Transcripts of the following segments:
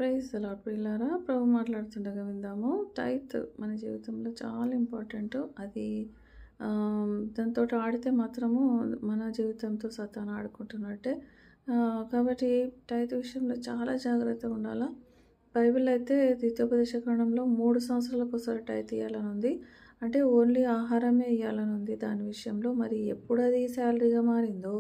Praise the lord ప్రియులారా, ప్రభు మాట్లాడుతుండగా విందాము. టైత్ మన జీవితంలో చాలా ఇంపార్టెంట్. అది దాంతోటి ఆడితే మాత్రము మన జీవితంతో సాతాను ఆడుకుంటున్నట్టే. కాబట్టి టైత్ విషయంలో చాలా జాగ్రత్తగా ఉండాలా. బైబిల్ అయితే ద్వితీయోపదేశ కాండంలో 3 సంవత్సరాలకు ఒకసారి టైత్ ఇయ్యాలని ఉంది. అంటే ఓన్లీ ఆహారమే ఇయ్యాలని ఉంది దాని విషయంలో. మరి ఎప్పుడది శాలరీగా మారిందో,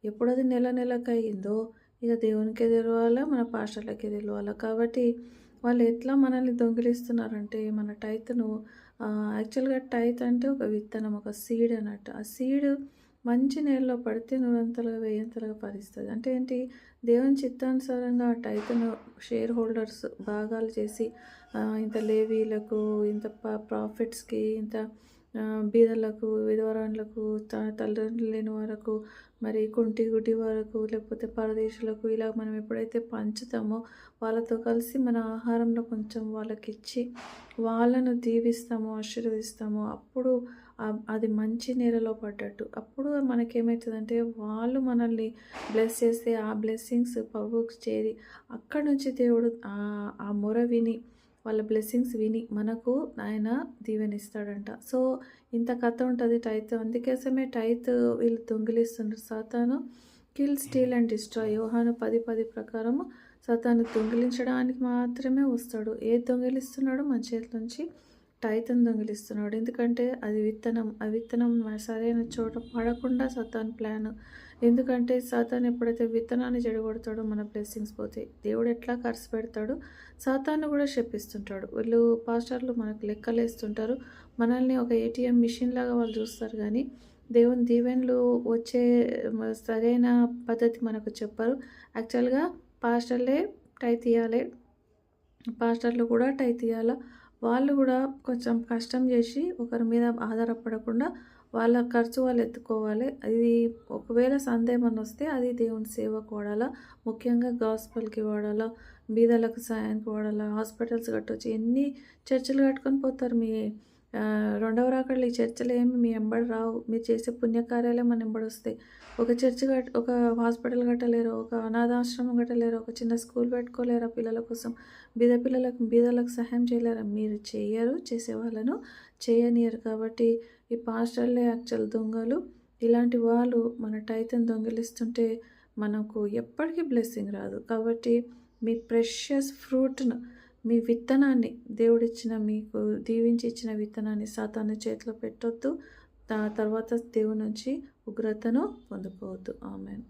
ఎప్పుడది నెల నెలకయిందో ఇక దేవునికే తెలవాలా, మన పాస్టర్లకే తెలవాలా. కాబట్టి వాళ్ళు ఎట్లా మనల్ని దొంగిలిస్తున్నారంటే మన టైత్‌ను యాక్చువల్‌గా టైత్ అంటే ఒక విత్తనం, ఒక సీడ్ అన్నట్టు. ఆ సీడ్ మంచి నేలలో పడితే నూరంతలుగా, వెయ్యంతలుగా ఫలిస్తది. అంటే ఏంటి, దేవుని చిత్తానుసారంగా ఆ టైత్‌ను షేర్ హోల్డర్స్ భాగాలు చేసి ఇంత లేవీయులకు, ఇంత ప్రాఫిట్స్‌కి, ఇంత బీదలకు, విధవరాండ్లకు, తల్లిదండ్రులు లేని వారకు, మరి కుంటి గుడ్డి వరకు, లేకపోతే పరదేశులకు ఇలా మనం ఎప్పుడైతే పంచుతామో వాళ్ళతో కలిసి మన ఆహారంలో కొంచెం వాళ్ళకిచ్చి వాళ్ళను దీవిస్తామో, ఆశీర్వదిస్తామో అప్పుడు అది మంచి నేలలో పడ్డట్టు. అప్పుడు మనకేమవుతుందంటే వాళ్ళు మనల్ని బ్లెస్ చేస్తే ఆ బ్లెస్సింగ్స్ ప్రభువుకి చేరి అక్కడి నుంచి దేవుడు ఆ మొర విని వాళ్ళ బ్లెస్సింగ్స్ విని మనకు ఆయన దీవెనిస్తాడంట. సో ఇంత కథ ఉంటుంది టైత్. అందుకోసమే టైత్ వీళ్ళు దొంగిలిస్తుండ్రు. సాతాను కిల్, స్టీల్ అండ్ డిస్ట్రాయ్. యోహాను 10:10 ప్రకారము సాతాను దొంగిలించడానికి మాత్రమే వస్తాడు. ఏది దొంగిలిస్తున్నాడు? మన చేతి నుంచి టైత్‌ని దొంగిలిస్తున్నాడు. ఎందుకంటే అది విత్తనం. ఆ విత్తనం సరైన చోట పడకుండా సాతాను ప్లాన్. ఎందుకంటే సాతాను ఎప్పుడైతే విత్తనాన్ని చెడగొడతాడో మన బ్లెస్సింగ్స్ పోతాయి. దేవుడు ఎట్లా ఖర్చు పెడతాడు, సాతాను కూడా శపిస్తుంటాడు. వీళ్ళు పాస్టర్లు మనకు లెక్కలేస్తుంటారు. మనల్ని ఒక ఏటీఎం మిషన్ లాగా వాళ్ళు చూస్తారు కానీ దేవుని దీవెనలు వచ్చే సరైన పద్ధతి మనకు చెప్పరు. యాక్చువల్‌గా పాస్టర్లే టైత్ ఇయ్యాలి. పాస్టర్లు కూడా టైత్ ఇయ్యాలా. వాళ్ళు కూడా కొంచెం కష్టం చేసి ఒకరి మీద ఆధారపడకుండా వాళ్ళ ఖర్చు వాళ్ళు ఎత్తుకోవాలి. అది ఒకవేళ సందేహం వస్తే అది దేవుని సేవకు వాడాలా, ముఖ్యంగా గాస్పల్‌కి వాడాలా, బీదలకు సాయానికి వాడాలా. హాస్పిటల్స్ కట్టొచ్చు. ఎన్ని చర్చిలు కట్టుకొని పోతారు. మీ రెండవ రాకడలో ఈ చర్చలు ఏమి మీ ఎంబడి రావు. మీరు చేసే పుణ్యకార్యాలే మన ఎంబడొస్తాయి. ఒక హాస్పిటల్ కట్టలేరు, ఒక అనాథాశ్రమం కట్టలేరు, ఒక చిన్న స్కూల్ పెట్టుకోలేరా పిల్లల కోసం, బీదలకు సహాయం చేయలేరా. మీరు చేయరు, చేసేవాళ్ళను చేయనియరు. కాబట్టి ఈ పాస్టర్లే యాక్చువల్ దొంగలు. ఇలాంటి వాళ్ళు మన టైత్‌ని దొంగిలిస్తుంటే మనకు ఎప్పటికీ బ్లెస్సింగ్ రాదు. కాబట్టి మీ ప్రెషియస్ ఫ్రూట్‌ను, మీ విత్తనాన్ని, దేవుడిచ్చిన మీకు దీవించి ఇచ్చిన విత్తనాన్ని సాతాను చేతిలో పెట్టొద్దు. తర్వాత దేవుని నుంచి ఉగ్రతను పొందుకోవద్దు. ఆమేన్.